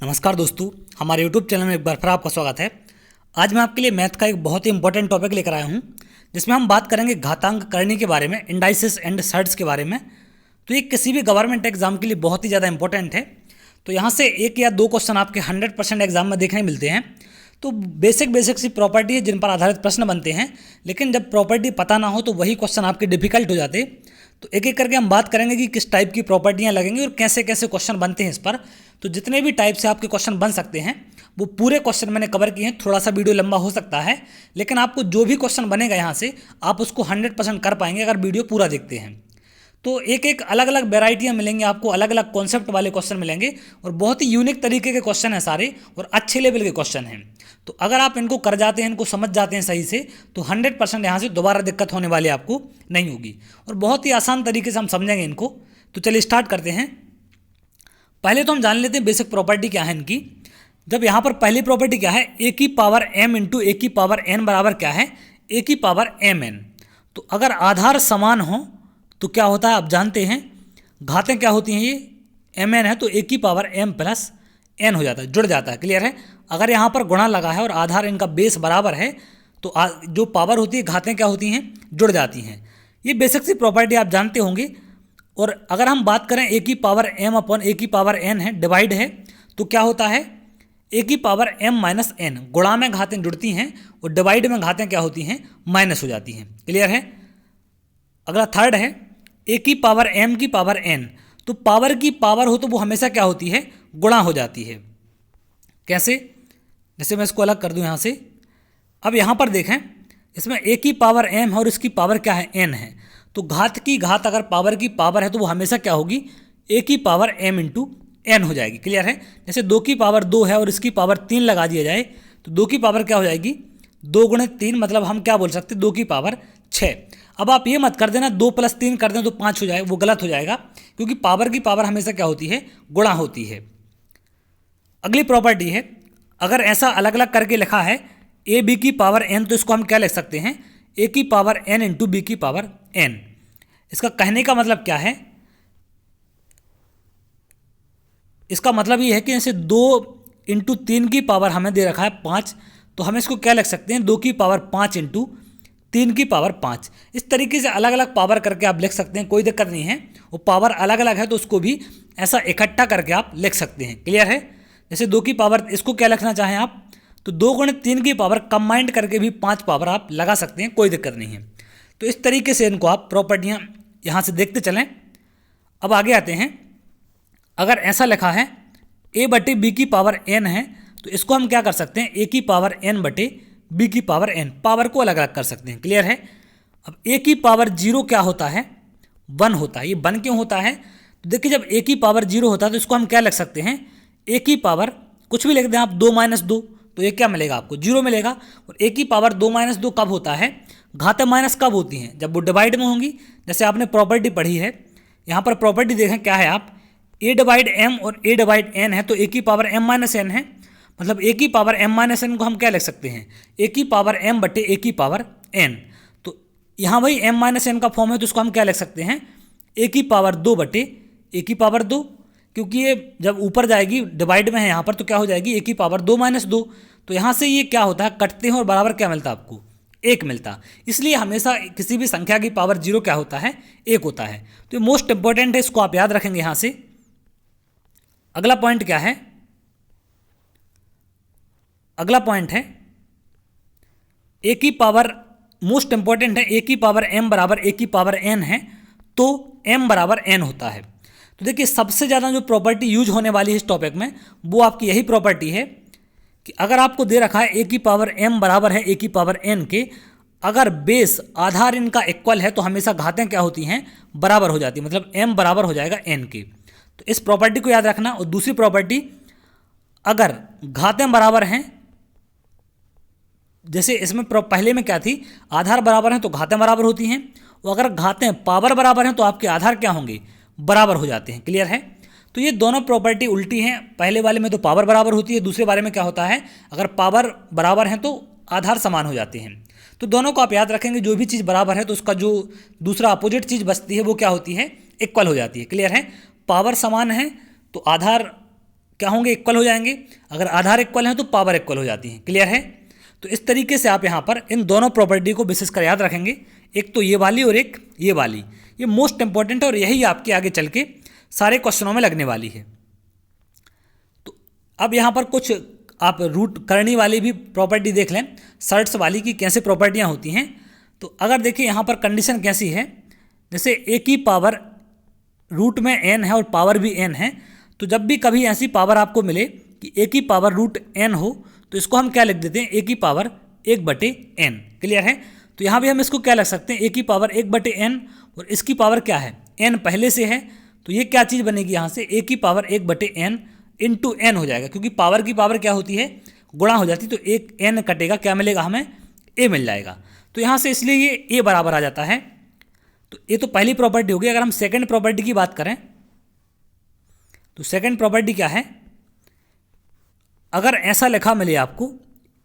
नमस्कार दोस्तों, हमारे YouTube चैनल में एक बार फिर आपका स्वागत है। आज मैं आपके लिए मैथ का एक बहुत ही इंपॉर्टेंट टॉपिक लेकर आया हूं, जिसमें हम बात करेंगे घातांक करनी के बारे में, इंडाइसिस एंड सर्ट्स के बारे में। तो ये किसी भी गवर्नमेंट एग्जाम के लिए बहुत ही ज़्यादा इंपॉर्टेंट है। तो यहाँ से एक या दो क्वेश्चन आपके 100% एग्जाम में देखने मिलते हैं। तो बेसिक सी प्रॉपर्टी है जिन पर आधारित प्रश्न बनते हैं, लेकिन जब प्रॉपर्टी पता ना हो तो वही क्वेश्चन आपके डिफिकल्ट हो जाते। तो एक एक करके हम बात करेंगे कि किस टाइप की प्रॉपर्टियाँ लगेंगी और कैसे कैसे क्वेश्चन बनते हैं इस पर। तो जितने भी टाइप से आपके क्वेश्चन बन सकते हैं वो पूरे क्वेश्चन मैंने कवर किए हैं। थोड़ा सा वीडियो लंबा हो सकता है, लेकिन आपको जो भी क्वेश्चन बनेगा यहाँ से आप उसको 100% कर पाएंगे अगर वीडियो पूरा देखते हैं। तो एक एक अलग अलग वेराइटियाँ मिलेंगी आपको, अलग अलग कॉन्सेप्ट वाले क्वेश्चन मिलेंगे और बहुत ही यूनिक तरीके के क्वेश्चन हैं सारे और अच्छे लेवल के क्वेश्चन हैं। तो अगर आप इनको कर जाते हैं, इनको समझ जाते हैं सही से, तो 100% यहाँ से दोबारा दिक्कत होने वाली आपको नहीं होगी और बहुत ही आसान तरीके से हम समझेंगे इनको। तो चलिए स्टार्ट करते हैं। पहले तो हम जान लेते हैं बेसिक प्रॉपर्टी क्या है इनकी। जब यहाँ पर पहली प्रॉपर्टी क्या है, ए की पावर m इंटू ए की पावर n बराबर क्या है, ए की पावर mn। तो अगर आधार समान हो तो क्या होता है आप जानते हैं, घातें क्या होती हैं, ये mn है तो ए की पावर m प्लस n हो जाता है, जुड़ जाता है। क्लियर है। अगर यहाँ पर गुणा लगा है और आधार इनका बेस बराबर है तो जो पावर होती है, घातें क्या होती हैं, जुड़ जाती हैं। ये बेसिक सी प्रॉपर्टी आप जानते होंगे। और अगर हम बात करें ए की पावर m अपॉन ए की पावर n है, डिवाइड है, तो क्या होता है, ए की पावर m माइनस n। गुणा में घातें जुड़ती हैं और डिवाइड में घातें क्या होती हैं, माइनस हो जाती हैं। क्लियर है। अगला थर्ड है ए की पावर m की पावर n। तो पावर की पावर हो तो वो हमेशा क्या होती है, गुणा हो जाती है। कैसे, जैसे मैं इसको अलग कर दूं यहाँ से। अब यहाँ पर देखें, इसमें ए की पावर m है और इसकी पावर क्या है, n है। तो घात की घात अगर पावर की पावर है तो वो हमेशा क्या होगी, ए की पावर m इंटू n हो जाएगी। क्लियर है। जैसे 2 की पावर 2 है और इसकी पावर 3 लगा दिया जाए तो 2 की पावर क्या हो जाएगी, 2 गुणे 3, मतलब हम क्या बोल सकते हैं, 2 की पावर 6। अब आप ये मत कर देना 2 प्लस 3 कर दें तो 5 हो जाए, वो गलत हो जाएगा, क्योंकि पावर की पावर हमेशा क्या होती है, गुणा होती है। अगली प्रॉपर्टी है, अगर ऐसा अलग अलग करके लिखा है ए बी की पावर n, तो इसको हम क्या लिख सकते हैं, ए की पावर n इंटू बी की पावर n। इसका कहने का मतलब क्या है, इसका मतलब ये है कि जैसे 2 इंटू 3 की पावर हमें दे रखा है 5, तो हम इसको क्या लिख सकते हैं, 2 की पावर 5 इंटू 3 की पावर 5। इस तरीके से अलग अलग पावर करके आप लिख सकते हैं, कोई दिक्कत नहीं है। वो पावर अलग अलग है तो उसको भी ऐसा इकट्ठा करके आप लिख सकते हैं। क्लियर है। जैसे 2 की पावर, इसको क्या लिखना चाहें आप, तो 2 गुणे 3 की पावर कंबाइंड करके भी 5 पावर आप लगा सकते हैं, कोई दिक्कत नहीं है। तो इस तरीके से इनको आप प्रॉपर्टियाँ यहाँ से देखते चलें। अब आगे आते हैं, अगर ऐसा लिखा है a बटे बी की पावर n है, तो इसको हम क्या कर सकते हैं, a की पावर n बटे b की पावर n, पावर को अलग अलग कर सकते हैं। क्लियर है। अब a की पावर 0 क्या होता है, 1 होता है। ये 1 क्यों होता है, तो देखिए जब a की पावर 0 होता है तो इसको हम क्या लिख सकते हैं, a की पावर कुछ भी लिख दें आप, 2 माइनस 2, तो ये क्या मिलेगा आपको, 0 मिलेगा। और a की पावर 2 माइनस 2 कब होता है, घातें माइनस कब होती हैं, जब वो डिवाइड में होंगी। जैसे आपने प्रॉपर्टी पढ़ी है, यहाँ पर प्रॉपर्टी देखें क्या है, आप a डिवाइड m और a डिवाइड n है, तो a की पावर m माइनस n है, मतलब a की पावर m माइनस n को हम क्या लिख सकते हैं, a की पावर m बटे a की पावर n। तो यहाँ वही m माइनस n का फॉर्म है, तो इसको हम क्या लिख सकते हैं, a की पावर 2 बटे a की पावर 2, क्योंकि ये जब ऊपर जाएगी डिवाइड में है यहाँ पर, तो क्या हो जाएगी, a की पावर 2 माइनस 2। तो यहाँ से ये क्या होता है, कटते हैं और बराबर क्या मिलता है आपको, 1 मिलता। इसलिए हमेशा किसी भी संख्या की पावर 0 क्या होता है, 1 होता है। तो ये मोस्ट इंपॉर्टेंट है, इसको आप याद रखेंगे यहाँ से। अगला पॉइंट क्या है, अगला पॉइंट है ए की पावर, मोस्ट इंपॉर्टेंट है, ए की पावर m बराबर ए की पावर n है, तो m बराबर n होता है। तो देखिए सबसे ज़्यादा जो प्रॉपर्टी यूज होने वाली है इस टॉपिक में, वो आपकी यही प्रॉपर्टी है कि अगर आपको दे रखा है ए की पावर m बराबर है ए की पावर n के, अगर बेस आधार इनका इक्वल है तो हमेशा घातें क्या होती हैं, बराबर हो जाती है, मतलब m बराबर हो जाएगा n के। तो इस प्रॉपर्टी को याद रखना। और दूसरी प्रॉपर्टी, अगर घातें बराबर हैं, जैसे इसमें पहले में क्या थी, आधार बराबर हैं तो घातें बराबर होती हैं, और अगर घातें पावर बराबर हैं तो आपके आधार क्या होंगे, बराबर हो जाते हैं। क्लियर है। तो ये दोनों प्रॉपर्टी उल्टी हैं, पहले वाले में तो पावर बराबर होती है, दूसरे वाले में क्या होता है, अगर पावर बराबर हैं तो आधार समान हो जाते हैं। तो दोनों को आप याद रखेंगे, जो भी चीज़ बराबर है तो उसका जो दूसरा अपोजिट चीज़ बचती है वो क्या होती है, इक्वल हो जाती है। क्लियर है। पावर समान है तो आधार क्या होंगे, इक्वल हो जाएंगे। अगर आधार इक्वल है तो पावर इक्वल हो जाती है। क्लियर है। तो इस तरीके से आप यहाँ पर इन दोनों प्रॉपर्टी को विशेष कर याद रखेंगे, एक तो ये वाली और एक ये वाली। ये मोस्ट इंपॉर्टेंट है और यही आपके आगे चल के सारे क्वेश्चनों में लगने वाली है। तो अब यहाँ पर कुछ आप रूट करनी वाली भी प्रॉपर्टी देख लें, सर्ट्स वाली की कैसे प्रॉपर्टियाँ होती हैं। तो अगर देखिए यहाँ पर कंडीशन कैसी है, जैसे ए की पावर रूट में n है और पावर भी n है, तो जब भी कभी ऐसी पावर आपको मिले कि ए की पावर रूट n हो तो इसको हम क्या लिख देते हैं, ए की पावर 1/n। क्लियर है। तो यहाँ भी हम इसको क्या लिख सकते हैं, ए की पावर 1/n और इसकी पावर क्या है, n पहले से है, तो ये क्या चीज़ बनेगी यहाँ से, ए की पावर 1/n इंटू n हो जाएगा, क्योंकि पावर की पावर क्या होती है, गुणा हो जाती, तो एक n कटेगा, क्या मिलेगा हमें, a मिल जाएगा। तो यहाँ से इसलिए ये a बराबर आ जाता है। तो ये तो पहली प्रॉपर्टी होगी। अगर हम सेकंड प्रॉपर्टी की बात करें तो सेकंड प्रॉपर्टी क्या है, अगर ऐसा लिखा मिले आपको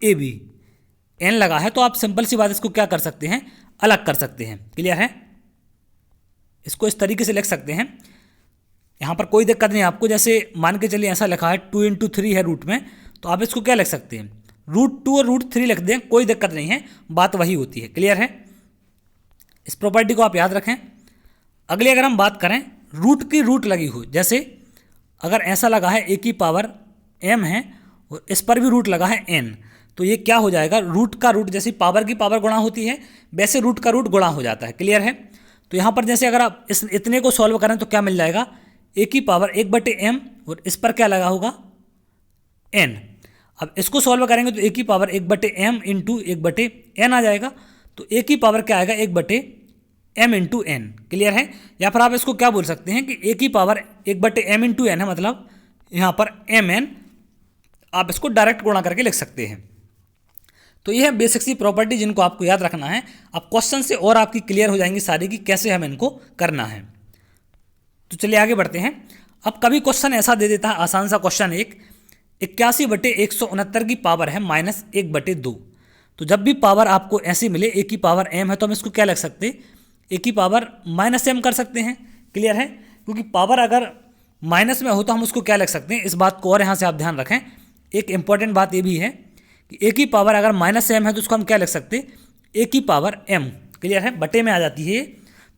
ए बी, n लगा है, तो आप सिंपल सी बात इसको क्या कर सकते हैं, अलग कर सकते हैं। क्लियर है। इसको इस तरीके से लिख सकते हैं, यहाँ पर कोई दिक्कत नहीं आपको। जैसे मान के चलिए ऐसा लिखा है 2 × 3 है रूट में, तो आप इसको क्या लिख सकते हैं, √2 और √3 लिख दें, कोई दिक्कत नहीं है, बात वही होती है। क्लियर है। इस प्रॉपर्टी को आप याद रखें। अगली अगर हम बात करें रूट की रूट लगी हो, जैसे अगर ऐसा लगा है ए की पावर m है और इस पर भी रूट लगा है n, तो ये क्या हो जाएगा, रूट का रूट, जैसे पावर की पावर गुणा होती है वैसे रूट का रूट गुणा हो जाता है। क्लियर है। तो यहाँ पर जैसे अगर आप इस इतने को सॉल्व करें तो क्या मिल जाएगा, ए की पावर 1/m और इस पर क्या लगा होगा, n। अब इसको सॉल्व करेंगे तो ए की पावर 1/m इंटू 1/n आ जाएगा। तो ए की पावर क्या आएगा, 1/m इंटू n। क्लियर है। या फिर आप इसको क्या बोल सकते हैं कि ए की पावर 1/m इंटू n है, मतलब यहाँ पर mn, आप इसको डायरेक्ट गुणा करके लिख सकते हैं। तो यह है बेसिक सी प्रॉपर्टी जिनको आपको याद रखना है। अब क्वेश्चन से और आपकी क्लियर हो जाएंगी सारी की कैसे हमें इनको करना है। तो चलिए आगे बढ़ते हैं। अब कभी क्वेश्चन ऐसा दे देता है, आसान सा क्वेश्चन, 81/169 की पावर है -1/2। तो जब भी पावर आपको ऐसी मिले, ए की पावर m है, तो हम इसको क्या लिख सकते हैं, ए की पावर -m कर सकते हैं। क्लियर है। क्योंकि पावर अगर माइनस में हो तो हम उसको क्या लिख सकते हैं, इस बात को और यहाँ से आप ध्यान रखें। एक इंपॉर्टेंट बात ये भी है कि ए की पावर अगर -m है तो उसको हम क्या लिख सकते हैं, ए की पावर m। क्लियर है, बटे में आ जाती है।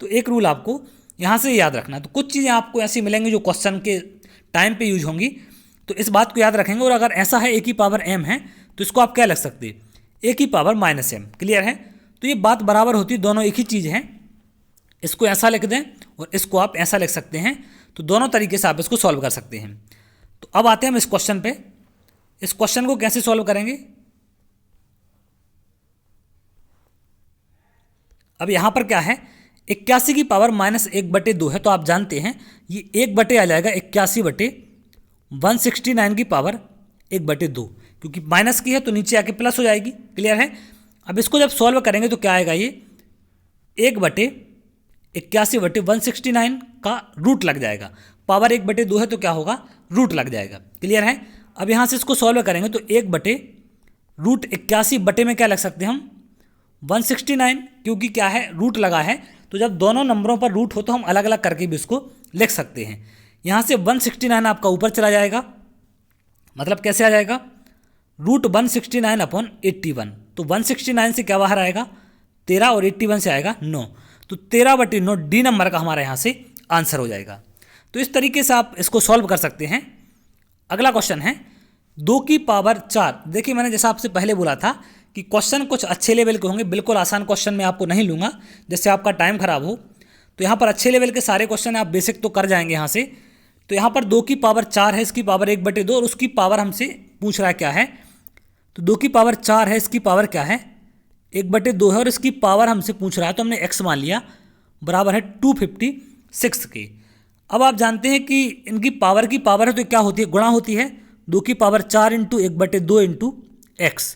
तो एक रूल आपको यहाँ से याद रखना। तो कुछ चीज़ें आपको ऐसी मिलेंगी जो क्वेश्चन के टाइम पे यूज होंगी, तो इस बात को याद रखेंगे। और अगर ऐसा है ए की पावर m है तो इसको आप क्या लिख सकते हैं, ए की पावर -m। क्लियर है। तो ये बात बराबर होती है, दोनों एक ही चीज़ हैं। इसको ऐसा लिख दें और इसको आप ऐसा लिख सकते हैं, तो दोनों तरीके से आप इसको सॉल्व कर सकते हैं। तो अब आते हैं हम इस क्वेश्चन पे। इस क्वेश्चन को कैसे सॉल्व करेंगे, अब यहाँ पर क्या है, 81 की पावर -1/2 है, तो आप जानते हैं ये 1 आ जाएगा 81/169 की पावर 1/2, क्योंकि माइनस की है तो नीचे आके प्लस हो जाएगी। क्लियर है। अब इसको जब सॉल्व करेंगे तो क्या आएगा, ये 1/81/169 का रूट लग जाएगा। पावर 1/2 है तो क्या होगा, रूट लग जाएगा। क्लियर है। अब यहाँ से इसको सॉल्व करेंगे तो 1/√81 बटे में क्या लग सकते हैं हम, 169, क्योंकि क्या है, रूट लगा है। तो जब दोनों नंबरों पर रूट हो तो हम अलग अलग करके भी इसको लिख सकते हैं। यहाँ से 169 आपका ऊपर चला जाएगा, मतलब कैसे आ जाएगा, √169/81। तो 169 से क्या बाहर आएगा, 13, और 81 से आएगा 9। तो 13/9 डी नंबर का हमारे यहाँ से आंसर हो जाएगा। तो इस तरीके से आप इसको सॉल्व कर सकते हैं। अगला क्वेश्चन है 2 की पावर 4। देखिए मैंने जैसा आपसे पहले बोला था कि क्वेश्चन कुछ अच्छे लेवल के होंगे, बिल्कुल आसान क्वेश्चन मैं आपको नहीं लूँगा जिससे आपका टाइम खराब हो। तो यहाँ पर अच्छे लेवल के सारे क्वेश्चन आप बेसिक तो कर जाएंगे यहाँ से। तो यहाँ पर 2 की पावर 4 है, इसकी पावर 1/2 और उसकी पावर हमसे पूछ रहा है क्या है। तो 2 की पावर 4 है, इसकी पावर क्या है, 1/2 है, और इसकी पावर हमसे पूछ रहा है, तो हमने x मान लिया, बराबर है 256 के। अब आप जानते हैं कि इनकी पावर की पावर है तो क्या होती है, गुणा होती है। 2 की पावर 4 × 1/2 × x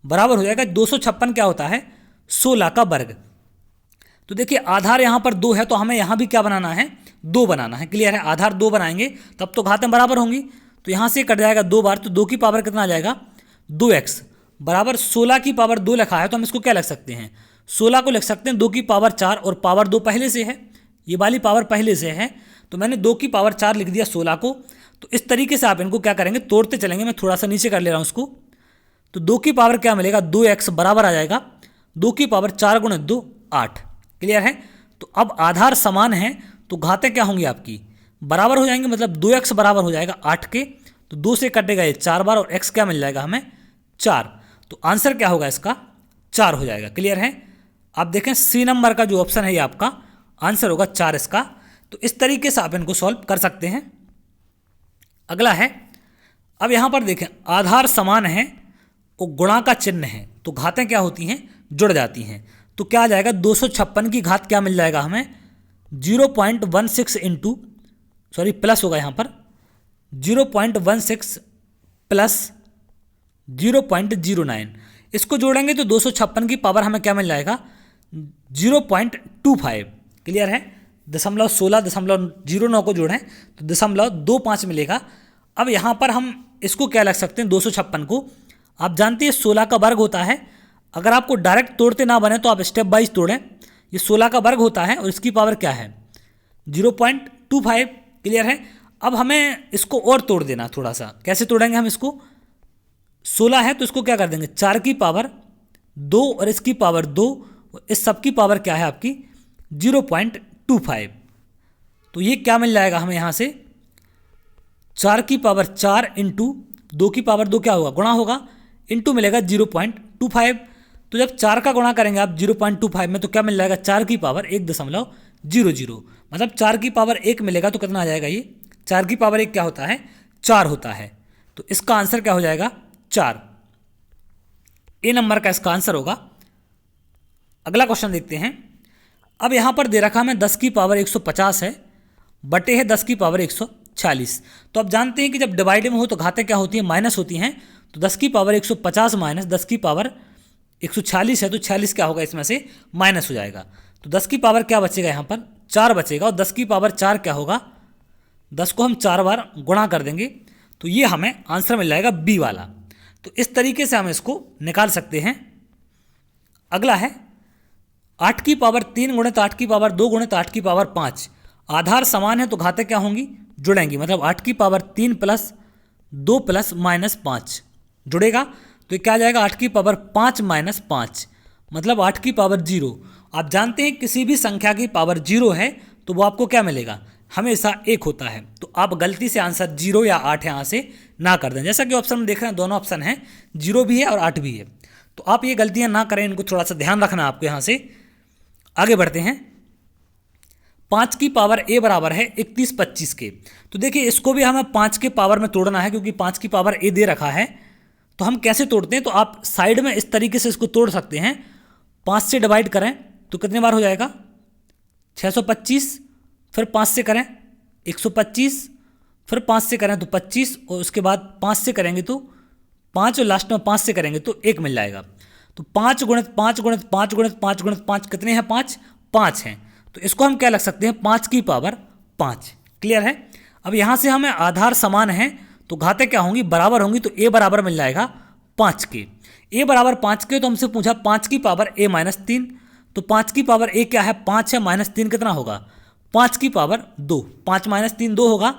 बराबर हो जाएगा 256, क्या होता है, 16 का वर्ग। तो देखिए आधार यहाँ पर 2 है तो हमें यहाँ भी क्या बनाना है, 2 बनाना है। क्लियर है। आधार 2 बनाएंगे तब तो घातें बराबर होंगी। तो यहाँ से कट जाएगा 2 बार, तो 2 की पावर कितना आ जाएगा, 2x बराबर 16 की पावर 2 लिखा है, तो हम इसको क्या लिख सकते हैं, 16 को लिख सकते हैं 2 की पावर 4, और पावर 2 पहले से है, ये वाली पावर पहले से है, तो मैंने 2 की पावर 4 लिख दिया 16 को। तो इस तरीके से आप इनको क्या करेंगे, तोड़ते चलेंगे। मैं थोड़ा सा नीचे कर ले रहा हूँ उसको। तो 2 की पावर क्या मिलेगा, 2x बराबर आ जाएगा 2 की पावर 4 गुणित 2 8। क्लियर है। तो अब आधार समान है तो घातें क्या होंगी आपकी, बराबर हो जाएंगे, मतलब 2x बराबर हो जाएगा 8 के। तो 2 से कटेगा ये 4 बार और x क्या मिल जाएगा हमें 4। तो आंसर क्या होगा इसका 4 हो जाएगा। क्लियर है। आप देखें सी नंबर का जो ऑप्शन है ये आपका आंसर होगा 4 इसका। तो इस तरीके से आप इनको सॉल्व कर सकते हैं। अगला है, अब यहाँ पर देखें आधार समान है और गुणा का चिन्ह है तो घातें क्या होती हैं, जुड़ जाती हैं। तो क्या आ जाएगा 256 की घात क्या मिल जाएगा हमें 0.16 इंटू, सॉरी प्लस होगा यहाँ पर 0.16 प्लस 0.09। इसको जोड़ेंगे तो 256 की पावर हमें क्या मिल जाएगा 0.25। क्लियर है। 0.1609 को जोड़ें तो 0.25 मिलेगा। अब यहाँ पर हम इसको क्या लग सकते हैं 256 को, आप जानते हैं 16 का वर्ग होता है। अगर आपको डायरेक्ट तोड़ते ना बने तो आप स्टेप वाइज तोड़ें। ये 16 का वर्ग होता है और इसकी पावर क्या है 0.25। क्लियर है। अब हमें इसको और तोड़ देना थोड़ा सा। कैसे तोड़ेंगे हम इसको, 16 है तो इसको क्या कर देंगे 4 की पावर 2 और इसकी पावर 2, इस सब की पावर क्या है आपकी 0.25। तो ये क्या मिल जाएगा हमें यहाँ से 4 की पावर 4 इंटू 2 की पावर 2 क्या होगा गुणा होगा, इंटू मिलेगा 0.25। तो जब 4 का गुणा करेंगे आप 0.25 में तो क्या मिल जाएगा 4 की पावर 1.00, मतलब 4 की पावर 1 मिलेगा तो कितना आ जाएगा ये 4 की पावर 1 क्या होता है 4 होता है। तो इसका आंसर क्या हो जाएगा 4। ए नंबर का इसका आंसर होगा। अगला क्वेश्चन देखते हैं। अब यहाँ पर दे रखा हमें 10 की पावर 150 है बटे है 10 की पावर 146। तो आप जानते हैं कि जब डिवाइड में हो तो घातें क्या होती हैं माइनस होती हैं। तो 10 की पावर 150 माइनस 10 की पावर 146 है तो 46 क्या होगा इसमें से माइनस हो जाएगा। तो 10 की पावर क्या बचेगा यहाँ पर 4 बचेगा और 10 की पावर 4 क्या होगा 10 को हम 4 बार गुणा कर देंगे तो ये हमें आंसर मिल जाएगा बी वाला। तो इस तरीके से हम इसको निकाल सकते हैं। अगला है 8 की पावर 3 गुणित 8 की पावर 2 गुणित 8 की पावर 5। आधार समान है तो घातें क्या होंगी जुड़ेंगी, मतलब 8 की पावर 3 प्लस 2 प्लस माइनस 5 जुड़ेगा तो क्या आ जाएगा 8 की पावर 5 माइनस 5, मतलब 8 की पावर 0। आप जानते हैं किसी भी संख्या की पावर 0 है तो वो आपको क्या मिलेगा हमेशा 1 होता है। तो आप गलती से आंसर 0 या 8 यहाँ से ना कर दें। जैसा कि ऑप्शन में देख रहे हैं दोनों ऑप्शन हैं 0 भी है और 8 भी है। तो आप ये गलतियाँ ना करें, इनको थोड़ा सा ध्यान रखना आपको। यहाँ से आगे बढ़ते हैं। 5 की पावर ए बराबर है 3125 के। तो देखिए इसको भी हमें 5 के पावर में तोड़ना है क्योंकि 5 की पावर ए दे रखा है। तो हम कैसे तोड़ते हैं, तो आप साइड में इस तरीके से इसको तोड़ सकते हैं। 5 से डिवाइड करें तो कितने बार हो जाएगा 625, फिर 5 से करें 125, फिर 5 से करें तो 25 और उसके बाद 5 से करेंगे तो 5 और लास्ट में 5 से करेंगे तो 1 मिल जाएगा। तो 5 गुणित 5 गुणित 5 गुणित 5 गुणित 5 कितने हैं 5 हैं। तो इसको हम क्या लग सकते हैं 5 की पावर 5। क्लियर है। अब यहाँ से हमें आधार समान है तो घातें क्या होंगी बराबर होंगी। तो ए बराबर मिल जाएगा 5 के। ए बराबर 5 के तो हमसे पूछा 5 की पावर ए माइनस 3। तो 5 की पावर ए क्या है 5 है, माइनस 3 कितना होगा 5 की पावर 2। 5 माइनस 3 2 होगा,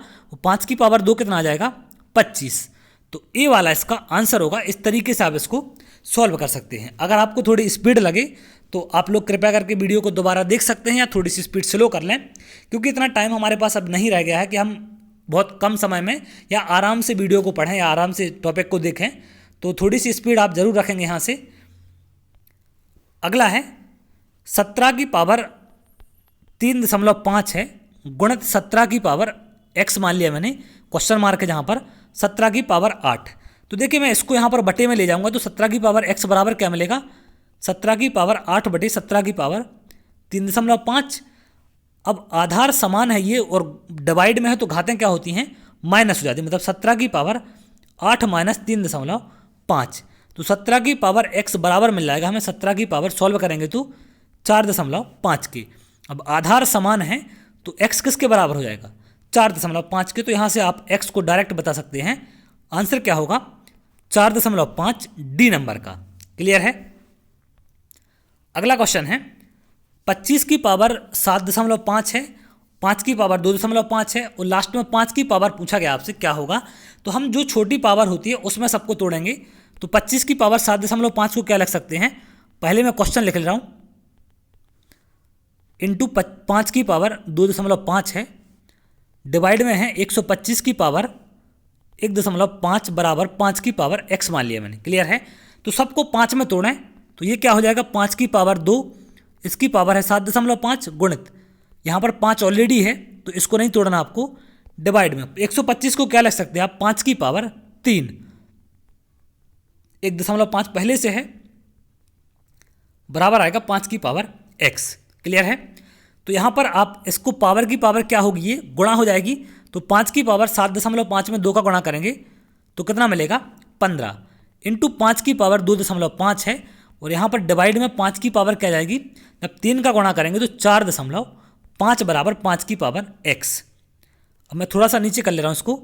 5 की पावर 2 कितना आ जाएगा 25। तो ए वाला इसका आंसर होगा। इस तरीके से आप इसको सॉल्व कर सकते हैं। अगर आपको थोड़ी स्पीड लगे तो आप लोग कृपया करके वीडियो को दोबारा देख सकते हैं या थोड़ी सी स्पीड स्लो कर लें, क्योंकि इतना टाइम हमारे पास अब नहीं रह गया है कि हम बहुत कम समय में या आराम से वीडियो को पढ़ें या आराम से टॉपिक को देखें। तो थोड़ी सी स्पीड आप जरूर रखेंगे यहाँ से। अगला है 17 की पावर 3.5 है गुणित 17 की पावर x मान लिया मैंने, क्वेश्चन मार्क है जहाँ पर 17 की पावर 8। तो देखिए मैं इसको यहाँ पर बटे में ले जाऊँगा तो 17 की पावर x बराबर क्या मिलेगा 17 की पावर 8 बटे 17 की पावर 3.5। अब आधार समान है ये और डिवाइड में है तो घातें क्या होती हैं माइनस हो जाती है, मतलब 17 की पावर 8 माइनस 3.5। तो 17 की पावर x बराबर मिल जाएगा हमें 17 की पावर सॉल्व करेंगे तो 4.5 के। अब आधार समान है तो x किसके बराबर हो जाएगा 4.5 के। तो यहाँ से आप x को डायरेक्ट बता सकते हैं। आंसर क्या होगा 4.5 डी नंबर का। क्लियर है। अगला क्वेश्चन है 25 की पावर 7.5 है, 5 की पावर 2.5 है और लास्ट में 5 की पावर पूछा गया आपसे क्या होगा। तो हम जो छोटी पावर होती है उसमें सबको तोड़ेंगे। तो 25 की पावर 7.5 को क्या लिख सकते हैं, पहले मैं क्वेश्चन लिख ले रहा हूँ, इंटू 5 की पावर 2.5 है, डिवाइड में है 125 की पावर 1.5 बराबर 5 की पावर x मान लिया मैंने। क्लियर है। तो सबको 5 में तोड़ें तो ये क्या हो जाएगा, 5 की पावर 2, इसकी पावर है 7.5 गुणित, यहाँ पर 5 ऑलरेडी है तो इसको नहीं तोड़ना आपको, डिवाइड में 125 को क्या लिख सकते हैं आप, 5 की पावर 3, 1.5 पहले से है, बराबर आएगा 5 की पावर x। क्लियर है। तो यहाँ पर आप इसको पावर की पावर क्या होगी, ये गुणा हो जाएगी। तो 5 की पावर 7.5 में 2 का गुणा करेंगे तो कितना मिलेगा, 15, इंटू 5 की पावर 2.5 है, और यहाँ पर डिवाइड में 5 की पावर क्या जाएगी, जब 3 का गुणा करेंगे तो 4.5 बराबर 5 की पावर x। अब मैं थोड़ा सा नीचे कर ले रहा हूँ इसको।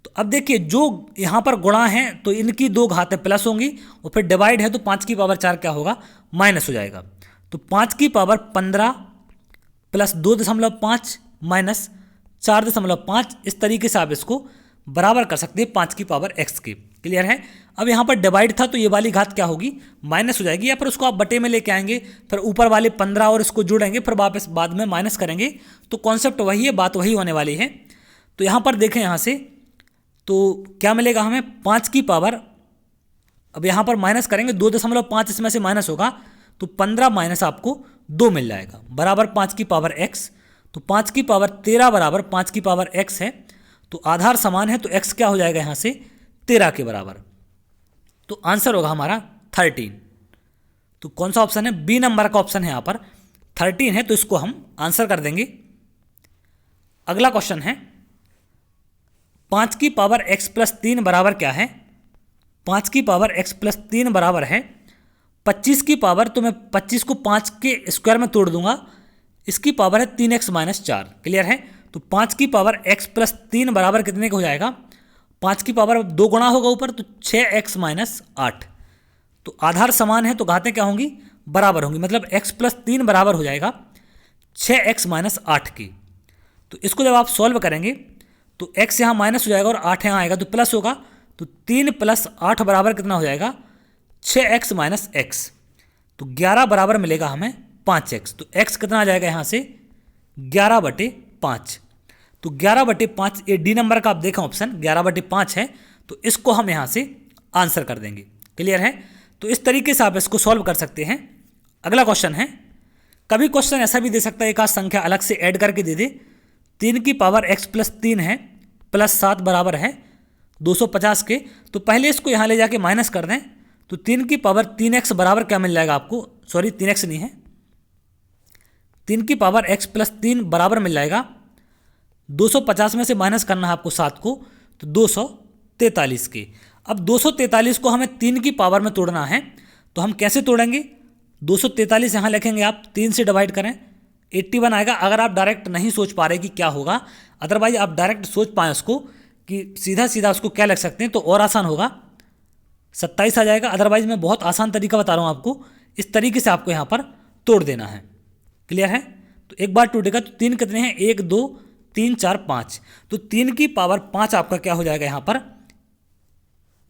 तो अब देखिए जो यहाँ पर गुणा है तो इनकी 2 घातें प्लस होंगी, और फिर डिवाइड है तो 5 की पावर 4 क्या होगा, माइनस हो जाएगा। तो 5 की पावर 15 प्लस 2.5 माइनस 4.5, इस तरीके से आप इसको बराबर कर सकते हैं 5 की पावर x के। क्लियर है। अब यहाँ पर डिवाइड था तो ये वाली घात क्या होगी, माइनस हो जाएगी, या फिर उसको आप बटे में लेके आएंगे, फिर ऊपर वाले 15 और इसको जोड़ेंगे, फिर वापस बाद में माइनस करेंगे। तो कॉन्सेप्ट वही है, बात वही होने वाली है। तो यहाँ पर देखें यहाँ से तो क्या मिलेगा हमें, 5 की पावर, अब यहाँ पर माइनस करेंगे 2.5 इसमें से माइनस होगा तो 15 माइनस आपको 2 मिल जाएगा, बराबर 5 की पावर x। तो 5 की पावर 13 बराबर 5 की पावर x है। तो आधार समान है तो x क्या हो जाएगा यहाँ से 13 के बराबर। तो आंसर होगा हमारा 13। तो कौन सा ऑप्शन है, बी नंबर का ऑप्शन है यहाँ पर 13 है, तो इसको हम आंसर कर देंगे। अगला क्वेश्चन है 5 की पावर x प्लस 3 बराबर क्या है, 5 की पावर x प्लस 3 बराबर है 25 की पावर, तो मैं 25 को 5 के स्क्वायर में तोड़ दूंगा, इसकी पावर है 3x माइनस 4। क्लियर है। तो 5 की पावर x प्लस 3 बराबर कितने का हो जाएगा, 5 की पावर 2 गुणा होगा ऊपर तो 6x माइनस 8। तो आधार समान है तो घातें क्या होंगी, बराबर होंगी, मतलब x प्लस 3 बराबर हो जाएगा 6x माइनस 8 की। तो इसको जब आप सॉल्व करेंगे तो x यहाँ माइनस हो जाएगा और 8 यहाँ आएगा तो प्लस होगा। तो 3 प्लस 8 बराबर कितना हो जाएगा, 6x माइनस x। तो 11 बराबर मिलेगा हमें 5x। तो x कितना आ जाएगा यहाँ से 11/5। तो 11/5 ये डी नंबर का आप देखें ऑप्शन 11/5 है, तो इसको हम यहाँ से आंसर कर देंगे। क्लियर है। तो इस तरीके से आप इसको सॉल्व कर सकते हैं। अगला क्वेश्चन है, कभी क्वेश्चन ऐसा भी दे सकता है एक आध संख्या अलग से ऐड करके दे दे, 3 की पावर x प्लस 3 है प्लस 7 बराबर है 250 के। तो पहले इसको यहाँ ले जाके माइनस कर दें तो 3 की पावर 3x बराबर क्या मिल जाएगा आपको, सॉरी 3x नहीं है, 3 की पावर x प्लस 3 बराबर मिल जाएगा 250 में से माइनस करना है आपको 7 को, तो 243 के। अब 243 को हमें 3 की पावर में तोड़ना है, तो हम कैसे तोड़ेंगे, 243 यहाँ लिखेंगे आप, 3 से डिवाइड करें 81 आएगा। अगर आप डायरेक्ट नहीं सोच पा रहे कि क्या होगा, अदरवाइज आप डायरेक्ट सोच पाएँ उसको कि सीधा सीधा उसको क्या लिख सकते हैं तो और आसान होगा, 27 आ जाएगा। अदरवाइज मैं बहुत आसान तरीका बता रहा हूँ आपको, इस तरीके से आपको यहाँ पर तोड़ देना है। क्लियर है। तो एक बार टूटेगा तो 3 कितने हैं, 1 2 3 4 5, तो 3 की पावर 5 आपका क्या हो जाएगा यहाँ पर,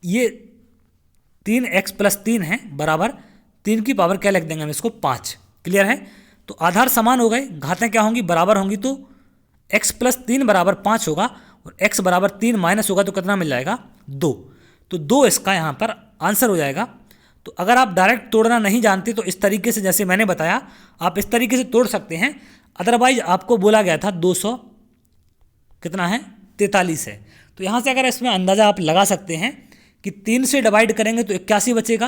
ये 3x प्लस 3 है बराबर 3 की पावर क्या लिख देंगे हम इसको 5। क्लियर है। तो आधार समान हो गए, घातें क्या होंगी, बराबर होंगी, तो x प्लस 3 बराबर 5 होगा और x बराबर 3 माइनस होगा तो कितना मिल जाएगा 2। तो 2 इसका यहाँ पर आंसर हो जाएगा। तो अगर आप डायरेक्ट तोड़ना नहीं जानते तो इस तरीके से जैसे मैंने बताया आप इस तरीके से तोड़ सकते हैं। अदरवाइज आपको बोला गया था 200 कितना है 43 है, तो यहाँ से अगर इसमें अंदाज़ा आप लगा सकते हैं कि 3 से डिवाइड करेंगे तो 81 बचेगा,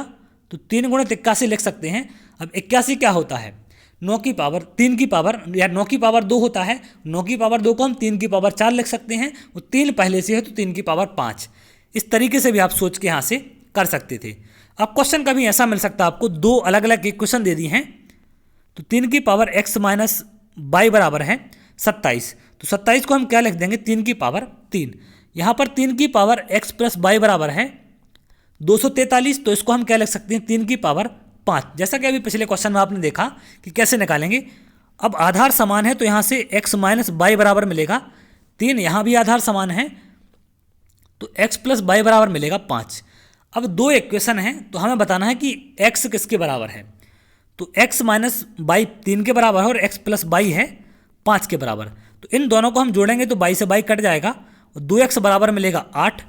तो 3 गुणित 81 लिख सकते हैं। अब 81 क्या होता है, 9 की पावर 3 की पावर या 9 की पावर 2 होता है, 9 की पावर 2 को हम 3 की पावर 4 लिख सकते हैं, और 3 पहले से है तो 3 की पावर 5। इस तरीके से भी आप सोच के यहाँ से कर सकते थे। अब क्वेश्चन कभी ऐसा मिल सकता है आपको, 2 अलग अलग इक्वेशन दे दी हैं, तो 3 की पावर x माइनस y बराबर है 27, तो 27 को हम क्या लिख देंगे 3 की पावर 3। यहाँ पर 3 की पावर x प्लस y बराबर है 243, तो इसको हम क्या लिख सकते हैं 3 की पावर 5। जैसा कि अभी पिछले क्वेश्चन में आपने देखा कि कैसे निकालेंगे, अब आधार समान है तो यहाँ से x माइनस बाई बराबर मिलेगा 3, यहाँ भी आधार समान है तो x प्लस बाई बराबर मिलेगा 5। अब दो इक्वेशन है तो हमें बताना है कि x किसके बराबर है, तो x माइनस बाई 3 के बराबर है और x प्लस बाई है 5 के बराबर। तो इन दोनों को हम जोड़ेंगे तो बाई से बाई कट जाएगा और 2x बराबर मिलेगा 8,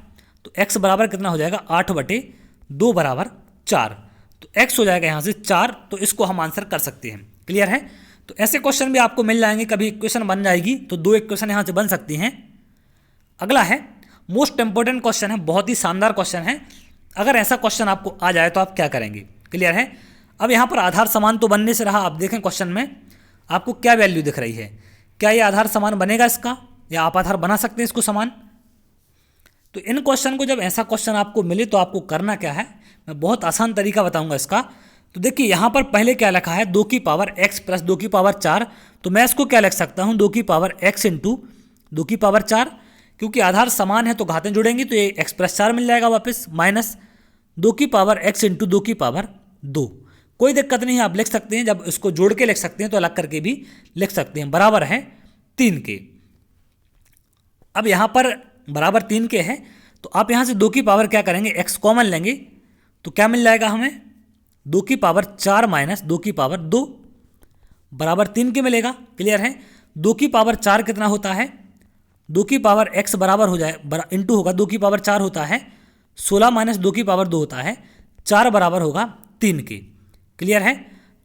तो x बराबर कितना हो जाएगा 8/2 बराबर 4, तो x हो जाएगा यहाँ से 4, तो इसको हम आंसर कर सकते हैं। क्लियर है। तो ऐसे क्वेश्चन भी आपको मिल जाएंगे, कभी इक्वेशन बन जाएगी तो दो इक्वेशन यहाँ से बन सकती हैं। अगला है मोस्ट इंपॉर्टेंट क्वेश्चन है, बहुत ही शानदार क्वेश्चन है। अगर ऐसा क्वेश्चन आपको आ जाए तो आप क्या करेंगे। क्लियर है। अब यहाँ पर आधार समान तो बनने से रहा, आप देखें क्वेश्चन में आपको क्या वैल्यू दिख रही है, क्या ये आधार समान बनेगा इसका, या आप आधार बना सकते हैं इसको समान। तो इन क्वेश्चन को जब ऐसा क्वेश्चन आपको मिले तो आपको करना क्या है, मैं बहुत आसान तरीका बताऊंगा इसका। तो देखिए यहाँ पर पहले क्या लिखा है 2 की पावर x प्लस 2 की पावर 4, तो मैं इसको क्या लिख सकता हूँ 2 की पावर x इंटू 2 की पावर 4, क्योंकि आधार समान है तो घातें जुड़ेंगी तो ये x प्लस 4 मिल जाएगा वापस, माइनस 2 की पावर x इंटू 2 की पावर 2। कोई दिक्कत नहीं है, आप लिख सकते हैं, जब इसको जोड़ के लिख सकते हैं तो अलग करके भी लिख सकते हैं, बराबर है 3 के। अब यहाँ पर बराबर 3 के है तो आप यहाँ से 2 की पावर क्या करेंगे x कॉमन लेंगे तो क्या मिल जाएगा हमें 2 की पावर 4 माइनस 2 की पावर 2 बराबर 3 के मिलेगा। क्लियर है। 2 की पावर 4 कितना होता है, 2 की पावर x बराबर हो जाए इंटू होगा 2 की पावर 4 होता है 16 माइनस 2 की पावर 2 होता है 4 बराबर होगा 3 के। क्लियर है।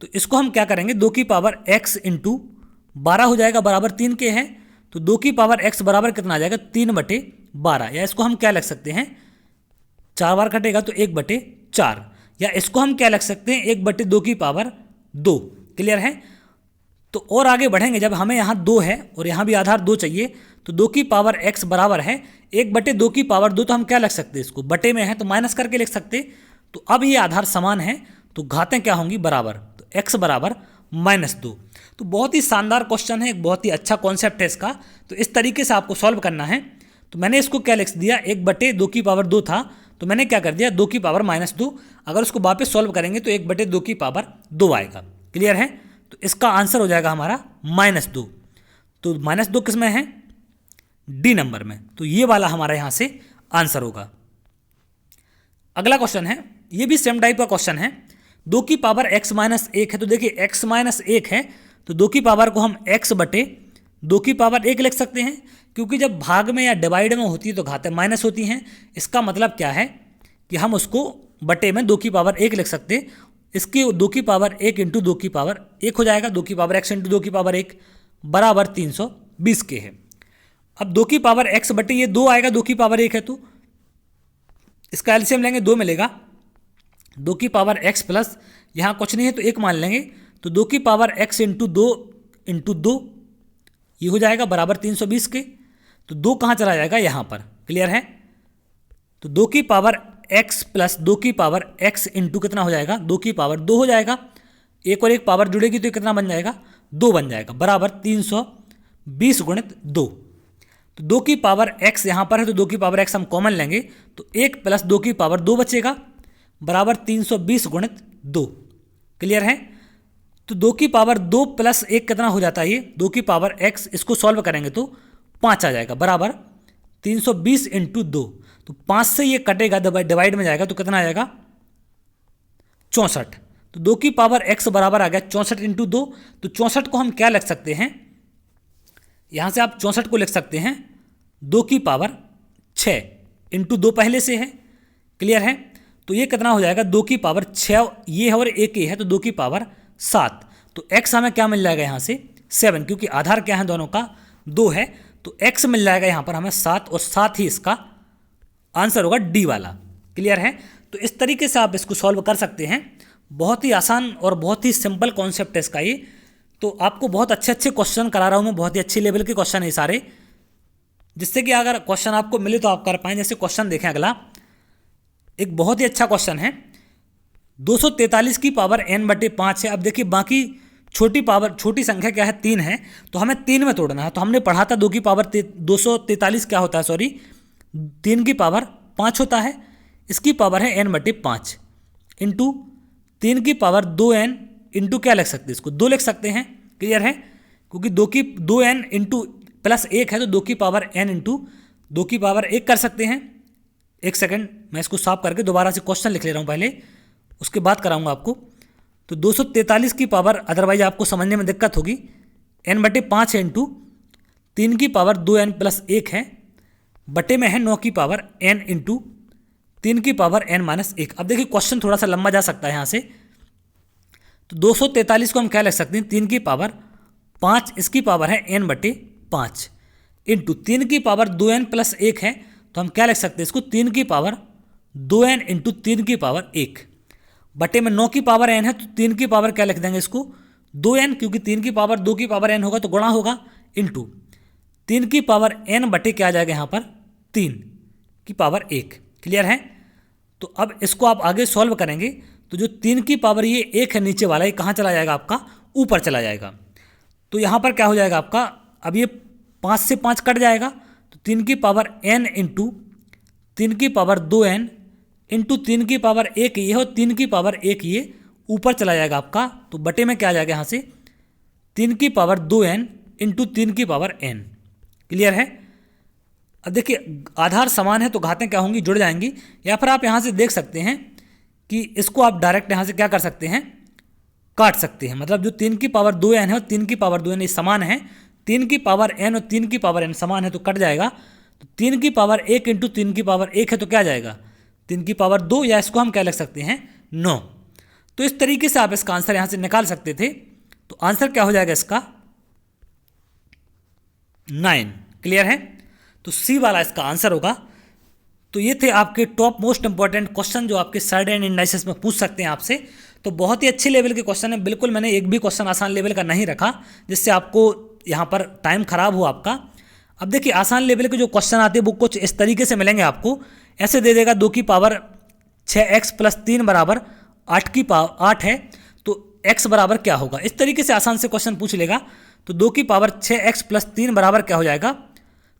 तो इसको हम क्या करेंगे 2 की पावर x इंटू 12 हो जाएगा बराबर 3 के है, तो 2 की पावर x बराबर कितना आ जाएगा 3/12, या इसको हम क्या लिख सकते हैं 4 बार कटेगा तो 1/4, या इसको हम क्या लिख सकते हैं 1/2 की पावर 2। क्लियर है। तो और आगे बढ़ेंगे, जब हमें यहाँ 2 है और यहाँ भी आधार 2 चाहिए तो 2 की पावर x बराबर है 1/2 की पावर 2, तो हम क्या लिख सकते हैं इसको बटे में है तो माइनस करके लिख सकते। तो अब ये आधार समान है तो घातें क्या होंगी बराबर, तो x बराबर -2। तो बहुत ही शानदार क्वेश्चन है, एक बहुत ही अच्छा कॉन्सेप्ट है इसका। तो इस तरीके से आपको सॉल्व करना है। तो मैंने इसको क्या लिख दिया 1/2 की पावर 2 था तो मैंने क्या कर दिया 2 की पावर -2, अगर उसको वापस सॉल्व करेंगे तो 1/2 की पावर 2 आएगा। क्लियर है। तो इसका आंसर हो जाएगा हमारा -2। तो -2 किस में है, डी नंबर में, तो ये वाला हमारा यहाँ से आंसर होगा। अगला क्वेश्चन है, ये भी सेम टाइप का क्वेश्चन है। 2 की पावर x माइनस 1 है, तो देखिए x माइनस 1 है तो 2 की पावर को हम x बटे 2 की पावर 1 लिख सकते हैं, क्योंकि जब भाग में या डिवाइड में होती है तो घातें माइनस होती हैं। इसका मतलब क्या है कि हम उसको बटे में 2 की पावर 1 लिख सकते हैं। इसकी 2 की पावर 1 इंटू 2 की पावर 1 हो जाएगा, 2 की पावर x इंटू 2 की पावर 1 बराबर 320 के है। अब 2 की पावर x बटे ये 2 आएगा, 2 की पावर 1 है तो इसका एलसीएम लेंगे 2 मिलेगा, 2 की पावर x प्लस यहाँ कुछ नहीं है तो 1 मान लेंगे, तो 2 की पावर x इंटू 2 ये हो जाएगा बराबर 320 के। तो 2 कहाँ चला जाएगा यहाँ पर। क्लियर है। तो 2 की पावर x प्लस 2 की पावर x इंटू कितना हो जाएगा 2 की पावर 2 हो जाएगा, एक और एक पावर जुड़ेगी तो कितना बन जाएगा 2 बन जाएगा, बराबर 320 गुणित 2। तो 2 की पावर x यहाँ पर है तो 2 की पावर x हम कॉमन लेंगे तो 1 प्लस 2 की पावर 2 बचेगा बराबर 320 गुणित 2। क्लियर है। तो 2 की पावर 2 प्लस 1 कितना हो जाता है ये 2 की पावर x, इसको सॉल्व करेंगे तो 5 आ जाएगा बराबर 320 इंटू 2। तो 5 से ये कटेगा डिवाइड में जाएगा तो कितना आ जाएगा 64। तो 2 की पावर x बराबर आ गया 64 इंटू 2। तो 64 को हम क्या लिख सकते हैं, यहाँ से आप 64 को लिख सकते हैं 2 की पावर 6 इंटू 2 पहले से है। क्लियर है। तो ये कितना हो जाएगा 2 की पावर 6 ये है और 1 ये है तो 2 की पावर 7। तो x हमें क्या मिल जाएगा यहाँ से 7, क्योंकि आधार क्या है दोनों का 2 है, तो x मिल जाएगा यहाँ पर हमें 7 और 7 ही इसका आंसर होगा डी वाला। क्लियर है। तो इस तरीके से आप इसको सॉल्व कर सकते हैं। बहुत ही आसान और बहुत ही सिंपल कॉन्सेप्ट है इसका ये। तो आपको बहुत अच्छे अच्छे क्वेश्चन करा रहा हूँ मैं, बहुत ही अच्छे लेवल के क्वेश्चन है सारे, जिससे कि अगर क्वेश्चन आपको मिले तो आप कर पाएँ। जैसे क्वेश्चन देखें अगला, एक बहुत ही अच्छा क्वेश्चन है, 243 की पावर n/5 है। अब देखिए बाकी छोटी संख्या क्या है 3 है, तो हमें 3 में तोड़ना है। तो हमने पढ़ा था 2 की पावर 243 क्या होता है, सॉरी 3 की पावर 5 होता है, इसकी पावर है n/5 इंटू 3 की पावर 2n इंटू क्या लिख सकते हैं इसको 2 लिख सकते हैं। क्लियर है। क्योंकि 2n इंटू प्लस 1 है तो 2 की पावर n इंटू 2 की पावर 1 कर सकते हैं। एक सेकंड, मैं इसको साफ करके दोबारा से क्वेश्चन लिख ले रहा हूँ पहले, उसके बाद कराऊंगा आपको। तो 243 की पावर, अदरवाइज आपको समझने में दिक्कत होगी, n/5 है इंटू 3 की पावर 2n प्लस 1 है, बटे में है 9 की पावर n इंटू 3 की पावर n-1। अब देखिए क्वेश्चन थोड़ा सा लंबा जा सकता है यहाँ से। तो 243 को हम क्या लिख सकते हैं, 3 की पावर 5, इसकी पावर है n/5 इंटू 3 की पावर 2n प्लस 1 है, तो हम क्या लिख सकते हैं इसको, 3 की पावर 2n इंटू 3 की पावर 1 बटे में 9 की पावर n है, तो 3 की पावर क्या लिख देंगे इसको, 2n, क्योंकि 3 की पावर 2 की पावर n होगा तो गुणा होगा, इंटू 3 की पावर n बटे क्या आ जाएगा यहाँ पर 3 की पावर 1। क्लियर है। तो अब इसको आप आगे सॉल्व करेंगे तो जो 3 की पावर ये 1 है नीचे वाला, ये कहाँ चला जाएगा आपका, ऊपर चला जाएगा। तो यहाँ पर क्या हो जाएगा आपका, अब ये 5 से 5 कट जाएगा, तो 3 की पावर n इंटू 3 की पावर 2n इंटू 3 की पावर 1 ये हो, 3 की पावर 1 ये ऊपर चला जाएगा आपका, तो बटे में क्या आ जाएगा यहाँ से 3 की पावर 2n इंटू 3 की पावर n। क्लियर है। अब देखिए आधार समान है तो घातें क्या होंगी, जुड़ जाएंगी, या फिर आप यहाँ से देख सकते हैं कि इसको आप डायरेक्ट यहाँ से क्या कर सकते हैं, काट सकते हैं। मतलब जो 3 की पावर 2n है और 3 की पावर 2n ये समान है, 3 की पावर n और 3 की पावर n समान है तो कट जाएगा। तो 3 की पावर 1 इंटू 3 की पावर 1 है तो क्या आ जाएगा, 3 की पावर 2, या इसको हम क्या लिख सकते हैं 9। तो इस तरीके से आप इसका आंसर यहाँ से निकाल सकते थे। तो आंसर क्या हो जाएगा इसका 9। क्लियर है। तो सी वाला इसका आंसर होगा। तो ये थे आपके टॉप मोस्ट इंपॉर्टेंट क्वेश्चन जो आपके सर्ड एंड इंडाइसिस में पूछ सकते हैं आपसे। तो बहुत ही अच्छे लेवल के क्वेश्चन है, बिल्कुल मैंने एक भी क्वेश्चन आसान लेवल का नहीं रखा जिससे आपको यहाँ पर टाइम खराब हो आपका। अब देखिए आसान लेवल के जो क्वेश्चन आते हैं वो कुछ इस तरीके से मिलेंगे आपको, ऐसे दे देगा 2 की पावर 6x प्लस 3 बराबर 8 की पावर 8 है तो x बराबर क्या होगा, इस तरीके से आसान से क्वेश्चन पूछ लेगा। तो 2 की पावर 6x प्लस 3 बराबर क्या हो जाएगा,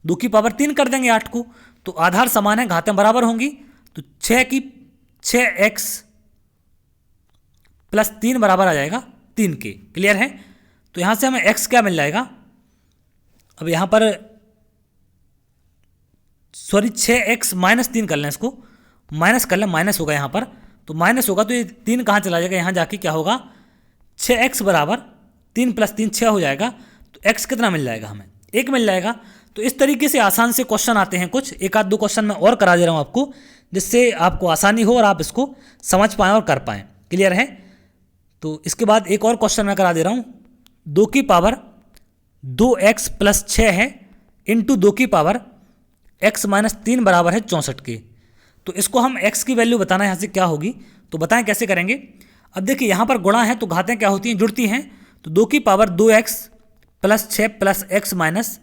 2 की पावर 3 कर देंगे 8 को, तो आधार समान है घातें बराबर होंगी, तो 6x प्लस 3 बराबर आ जाएगा 3 के। क्लियर है। तो यहाँ से हमें x क्या मिल जाएगा, अब यहाँ पर सॉरी 6x माइनस 3 कर लें, इसको माइनस कर लें, माइनस होगा यहाँ पर, तो माइनस होगा तो ये 3 कहाँ चला जाएगा, यहाँ जाके क्या होगा 6x बराबर 3 प्लस 3 6 हो जाएगा। तो x कितना मिल जाएगा, हमें 1 मिल जाएगा। तो इस तरीके से आसान से क्वेश्चन आते हैं कुछ, एक आध दो क्वेश्चन मैं और करा दे रहा हूँ आपको जिससे आपको आसानी हो और आप इसको समझ पाएँ और कर पाएँ। क्लियर है। तो इसके बाद एक और क्वेश्चन मैं करा दे रहा हूँ, 2 की पावर 2x प्लस 6 है इंटू 2 की पावर x माइनस 3 बराबर है 64 के। तो इसको हम x की वैल्यू बताना है यहाँ से क्या होगी, तो बताएं कैसे करेंगे। अब देखिए यहाँ पर गुणा है तो घातें क्या होती हैं, जुड़ती हैं। तो 2 की power 2x plus 6 plus x minus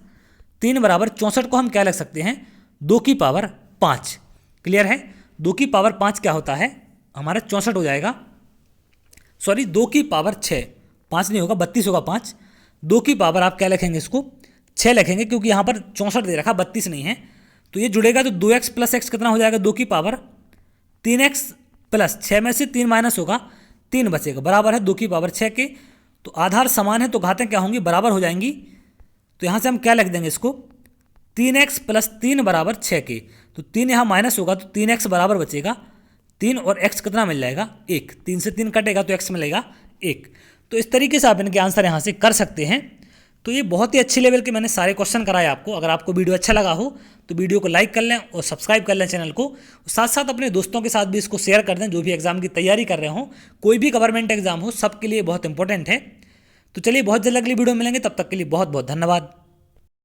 3 बराबर 64 को हम क्या लिख सकते हैं 2 की पावर 5। क्लियर है। 2 की पावर 5 क्या होता है हमारा 64 हो जाएगा, सॉरी 2 की पावर 6, 5 नहीं होगा 32 होगा 5। 2 की पावर आप क्या लिखेंगे, इसको 6 लिखेंगे क्योंकि यहाँ पर 64 दे रखा 32 नहीं है। तो ये जुड़ेगा तो 2x प्लस x कितना हो जाएगा, 2 की पावर 3x प्लस 6 में से 3 माइनस होगा 3 बचेगा, बराबर है 2 की पावर 6 के। तो आधार समान है तो घातें क्या होंगी, बराबर हो जाएंगी। तो यहाँ से हम क्या लिख देंगे इसको 3x प्लस 3 बराबर 6 के। तो 3 यहाँ माइनस होगा तो 3x बराबर बचेगा 3 और x कितना मिल जाएगा 1, 3 से 3 कटेगा तो x मिलेगा 1। तो इस तरीके से आप इनके आंसर यहाँ से कर सकते हैं। तो ये बहुत ही अच्छे लेवल के मैंने सारे क्वेश्चन कराए आपको। अगर आपको वीडियो अच्छा लगा हो तो वीडियो को लाइक कर लें और सब्सक्राइब कर लें चैनल को, साथ साथ अपने दोस्तों के साथ भी इसको शेयर कर दें जो भी एग्जाम की तैयारी कर रहे हों, कोई भी गवर्नमेंट एग्जाम हो, सबके लिए बहुत इंपॉर्टेंट है। तो चलिए बहुत जल्द अगली वीडियो में मिलेंगे, तब तक के लिए बहुत बहुत धन्यवाद।